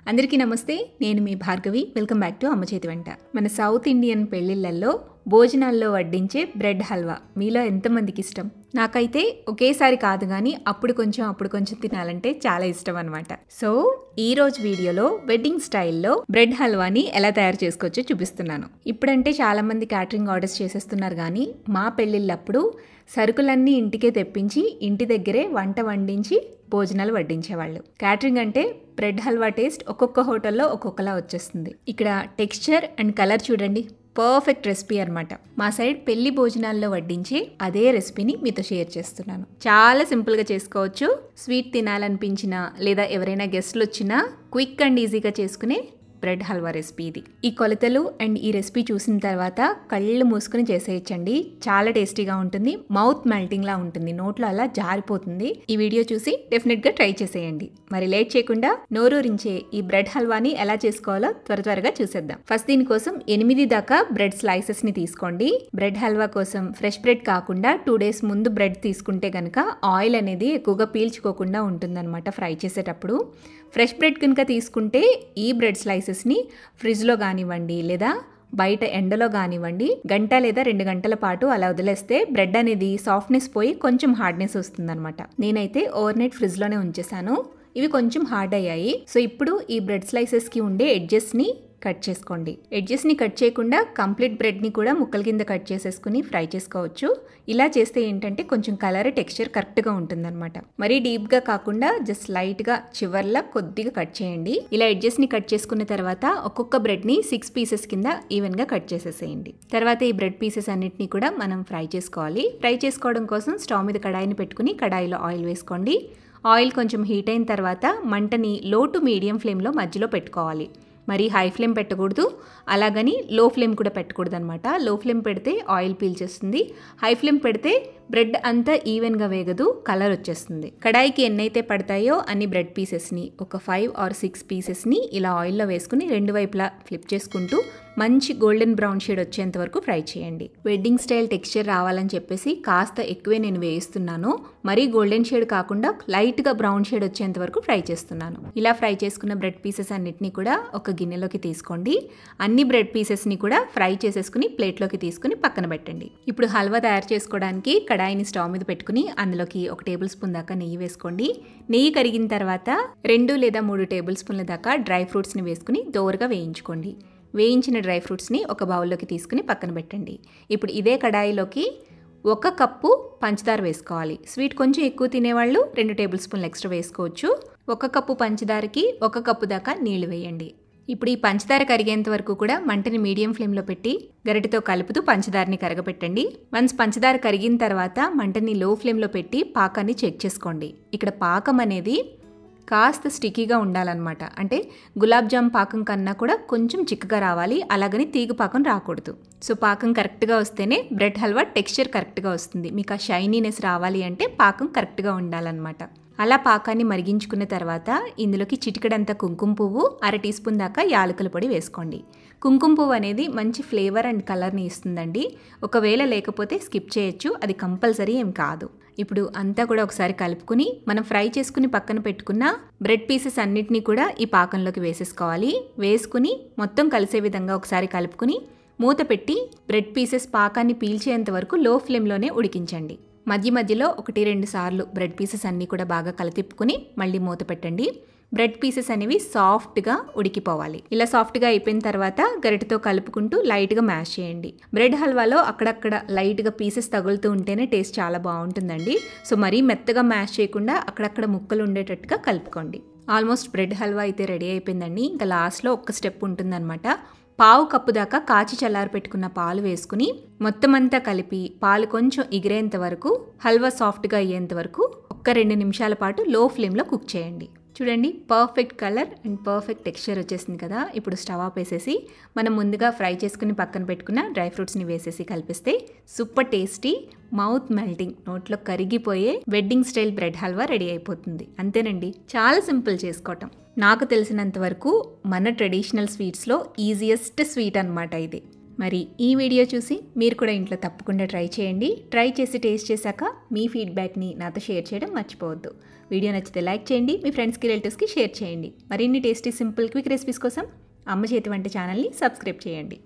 అందరికీ నమస్తే. నేను మీ భార్గవి. వెల్కమ్ బ్యాక్ టు అమ్మ చేతి వంట. మన సౌత్ ఇండియన్ పెళ్లిళ్లలో భోజనాల్లో వడ్డించే బ్రెడ్ హల్వా మీలో ఎంతమందికి ఇష్టం? నాకైతే ఒకేసారి కాదు కానీ అప్పుడు కొంచెం తినాలంటే చాలా ఇష్టం అనమాట. సో ఈ రోజు వీడియోలో వెడ్డింగ్ స్టైల్లో బ్రెడ్ హల్వాని ఎలా తయారు చేసుకోవచ్చో చూపిస్తున్నాను. ఇప్పుడంటే చాలా మంది క్యాటరింగ్ ఆర్డర్స్ చేసేస్తున్నారు కానీ మా పెళ్లిళ్ళప్పుడు సరుకులన్నీ ఇంటికే తెప్పించి ఇంటి దగ్గరే వంట వండించి భోజనాలు వడ్డించేవాళ్ళు. క్యాటరింగ్ అంటే బ్రెడ్ హల్వా టేస్ట్ ఒక్కొక్క హోటల్లో ఒక్కొక్కలా వచ్చేస్తుంది. ఇక్కడ టెక్స్చర్ అండ్ కలర్ చూడండి, పర్ఫెక్ట్ రెసిపీ అనమాట. మా సైడ్ పెళ్లి భోజనాల్లో వడ్డించి అదే రెసిపీని మీతో షేర్ చేస్తున్నాను. చాలా సింపుల్గా చేసుకోవచ్చు. స్వీట్ తినాలనిపించినా లేదా ఎవరైనా గెస్ట్లు వచ్చినా క్విక్ అండ్ ఈజీగా చేసుకునే బ్రెడ్ హల్వా రెసిపీ ఇది. ఈ కొలతలు అండ్ ఈ రెసిపీ చూసిన తర్వాత కళ్ళు మూసుకుని చేసేయచ్చండి. చాలా టేస్టీగా ఉంటుంది, మౌత్ మెల్టింగ్ లా ఉంటుంది, నోట్లో అలా జారిపోతుంది. ఈ వీడియో చూసి డెఫినెట్ గా ట్రై చేసేయండి. మరి లేట్ చేయకుండా నోరూరించే ఈ బ్రెడ్ హల్వాని ఎలా చేసుకోవాలో త్వరగా చూసేద్దాం. ఫస్ట్ దీనికోసం 8 దాకా బ్రెడ్ స్లైసెస్ ని తీసుకోండి. బ్రెడ్ హల్వా కోసం ఫ్రెష్ బ్రెడ్ కాకుండా 2 days ముందు బ్రెడ్ తీసుకుంటే కనుక ఆయిల్ అనేది ఎక్కువగా పీల్చుకోకుండా ఉంటుందన్నమాట ఫ్రై చేసేటప్పుడు. ఫ్రెష్ బ్రెడ్ కనుక తీసుకుంటే ఈ బ్రెడ్ స్లైసెస్ని ఫ్రిడ్జ్లో కానివ్వండి లేదా బయట ఎండలో కానివ్వండి గంట లేదా 2 గంటల పాటు అలా వదిలేస్తే బ్రెడ్ అనేది సాఫ్ట్నెస్ పోయి కొంచెం హార్డ్నెస్ వస్తుందన్నమాట. నేనైతే ఓవర్ నైట్ ఫ్రిడ్జ్లోనే ఉంచేసాను. ఇవి కొంచెం హార్డ్ అయ్యాయి. సో ఇప్పుడు ఈ బ్రెడ్ స్లైసెస్కి ఉండే ఎడ్జెస్ని కట్ చేసుకోండి. ఎడ్జెస్ని కట్ చేయకుండా కంప్లీట్ బ్రెడ్ని కూడా ముక్కల కింద కట్ చేసేసుకుని ఫ్రై చేసుకోవచ్చు. ఇలా చేస్తే ఏంటంటే కొంచెం కలర్ టెక్స్చర్ కరెక్ట్గా ఉంటుందన్నమాట. మరీ డీప్గా కాకుండా జస్ట్ లైట్గా చివర్లా కొద్దిగా కట్ చేయండి. ఇలా ఎడ్జెస్ని కట్ చేసుకున్న తర్వాత ఒక్కొక్క బ్రెడ్ని 6 పీసెస్ కింద ఈవెన్గా కట్ చేసేసేయండి. తర్వాత ఈ బ్రెడ్ పీసెస్ అన్నిటిని కూడా మనం ఫ్రై చేసుకోవాలి. ఫ్రై చేసుకోవడం కోసం స్టవ్ మీద కడాయిని పెట్టుకుని కడాయిలో ఆయిల్ వేసుకోండి. ఆయిల్ కొంచెం హీట్ అయిన తర్వాత మంటని లో టు మీడియం ఫ్లేమ్లో మధ్యలో పెట్టుకోవాలి. మరి హై ఫ్లేమ్ పెట్టకూడదు, అలాగని లో ఫ్లేమ్ కూడా పెట్టకూడదు అనమాట. లో ఫ్లేమ్ పెడితే ఆయిల్ పీల్చేస్తుంది, హై ఫ్లేమ్ పెడితే బ్రెడ్ అంతా ఈవెన్గా వేగదు, కలర్ వచ్చేస్తుంది. కడాయికి ఎన్నైతే పడతాయో అన్ని బ్రెడ్ పీసెస్ని ఒక 5 or 6 పీసెస్ని ఇలా ఆయిల్లో వేసుకుని 2 వైపులా ఫ్లిప్ చేసుకుంటూ మంచి గోల్డెన్ బ్రౌన్ షేడ్ వచ్చేంత వరకు ఫ్రై చేయండి. వెడ్డింగ్ స్టైల్ టెక్స్చర్ రావాలని చెప్పేసి కాస్త ఎక్కువే నేను వేయిస్తున్నాను. మరీ గోల్డెన్ షేడ్ కాకుండా లైట్గా బ్రౌన్ షేడ్ వచ్చేంత వరకు ఫ్రై చేస్తున్నాను. ఇలా ఫ్రై చేసుకున్న బ్రెడ్ పీసెస్ అన్నిటిని కూడా ఒక గిన్నెలోకి తీసుకోండి. అన్ని బ్రెడ్ పీసెస్ని కూడా ఫ్రై చేసేసుకుని ప్లేట్లోకి తీసుకుని పక్కన పెట్టండి. ఇప్పుడు హల్వా తయారు చేసుకోవడానికి కడాయిని స్టవ్ మీద పెట్టుకుని అందులోకి 1 టేబుల్ స్పూన్ దాకా నెయ్యి వేసుకోండి. నెయ్యి కరిగిన తర్వాత 2 లేదా 3 టేబుల్ స్పూన్ల దాకా డ్రై ఫ్రూట్స్ని వేసుకుని దోరగా వేయించుకోండి. వేయించిన డ్రై ఫ్రూట్స్ని ఒక బౌల్లోకి తీసుకుని పక్కన పెట్టండి. ఇప్పుడు ఇదే కడాయిలోకి 1 కప్పు పంచదార వేసుకోవాలి. స్వీట్ కొంచెం ఎక్కువ తినేవాళ్ళు 2 టేబుల్ స్పూన్లు ఎక్స్ట్రా వేసుకోవచ్చు. 1 కప్పు పంచదారకి 1 కప్పు దాకా నీళ్లు వేయండి. ఇప్పుడు ఈ పంచదార కరిగేంత వరకు కూడా మంటని మీడియం ఫ్లేమ్లో పెట్టి గరిటెతో కలుపుతూ పంచదారని కరగపెట్టండి. వన్స్ పంచదార కరిగిన తర్వాత మంటని లో ఫ్లేమ్లో పెట్టి పాకాన్ని చెక్ చేసుకోండి. ఇక్కడ పాకం అనేది కాస్త స్టికీగా ఉండాలన్నమాట. అంటే గులాబ్ జామ్ పాకం కన్నా కూడా కొంచెం చిక్కగా రావాలి, అలాగని తీగ పాకం రాకూడదు. సో పాకం కరెక్ట్గా వస్తేనే బ్రెడ్ హల్వా టెక్స్చర్ కరెక్ట్గా వస్తుంది. మీకు ఆ షైనీనెస్ రావాలి అంటే పాకం కరెక్ట్గా ఉండాలన్నమాట. అలా పాకాన్ని మరిగించుకున్న తర్వాత ఇందులోకి చిటికెడంత కుంకుమ పువ్వు, 1/2 టీ స్పూన్ దాకా యాలకుల పొడి వేసుకోండి. కుంకుమ పువ్వు అనేది మంచి ఫ్లేవర్ అండ్ కలర్ని ఇస్తుందండి. ఒకవేళ లేకపోతే స్కిప్ చేయొచ్చు, అది కంపల్సరీ ఏం కాదు. ఇప్పుడు అంతా కూడా ఒకసారి కలుపుకుని మనం ఫ్రై చేసుకుని పక్కన పెట్టుకున్న బ్రెడ్ పీసెస్ అన్నిటినీ కూడా ఈ పాకంలోకి వేసేసుకోవాలి. వేసుకుని మొత్తం కలిసే విధంగా ఒకసారి కలుపుకుని మూత పెట్టి బ్రెడ్ పీసెస్ పాకాన్ని పీల్చేంత వరకు లో ఫ్లేమ్లోనే ఉడికించండి. మధ్యలో 1-2 సార్లు బ్రెడ్ పీసెస్ అన్నీ కూడా బాగా కలతిప్పుకుని మళ్ళీ మూత పెట్టండి. బ్రెడ్ పీసెస్ అనేవి సాఫ్ట్గా ఉడికిపోవాలి. ఇలా సాఫ్ట్గా అయిపోయిన తర్వాత గరిటెతో కలుపుకుంటూ లైట్గా మ్యాష్ చేయండి. బ్రెడ్ హల్వాలో అక్కడక్కడ లైట్గా పీసెస్ తగులుతూ ఉంటేనే టేస్ట్ చాలా బాగుంటుందండి. సో మరీ మెత్తగా మ్యాష్ చేయకుండా అక్కడక్కడ ముక్కలు ఉండేటట్టుగా కలుపుకోండి. ఆల్మోస్ట్ బ్రెడ్ హల్వా అయితే రెడీ అయిపోయిందండి. ఇంకా లాస్ట్లో 1 స్టెప్ ఉంటుందన్నమాట. 1/2 కప్పు దాకా కాచి చల్లారి పెట్టుకున్న పాలు వేసుకుని మొత్తం అంతా కలిపి పాలు కొంచెం ఎగిరేంత వరకు, హల్వా సాఫ్ట్గా అయ్యేంత వరకు 1-2 నిమిషాల పాటు లో ఫ్లేమ్లో కుక్ చేయండి. చూడండి, perfect colour and perfect texture వచ్చేసింది కదా. ఇప్పుడు స్టవ్ ఆఫ్ వేసేసి మనం ముందుగా ఫ్రై చేసుకుని పక్కన పెట్టుకున్న డ్రై ఫ్రూట్స్ని వేసేసి కలిపిస్తే సూపర్ టేస్టీ, మౌత్ మెల్టింగ్, నోట్లో కరిగిపోయే wedding style bread halwa ready అయిపోతుంది. అంతేనండి, చాలా సింపుల్ చేసుకోవటం. నాకు తెలిసినంత వరకు మన ట్రెడిషనల్ స్వీట్స్లో ఈజియెస్ట్ స్వీట్ అనమాట ఇది. మరి ఈ వీడియో చూసి మీరు కూడా ఇంట్లో తప్పకుండా ట్రై చేయండి. ట్రై చేసి టేస్ట్ చేశాక మీ ఫీడ్బ్యాక్ని నాతో షేర్ చేయడం మర్చిపోవద్దు. వీడియో నచ్చితే లైక్ చేయండి, మీ ఫ్రెండ్స్కి రిలేటివ్స్కి షేర్ చేయండి. మరిన్ని టేస్టీ సింపుల్ క్విక్ రెసిపీస్ కోసం అమ్మ చేతి వంట ఛానల్ని సబ్స్క్రైబ్ చేయండి.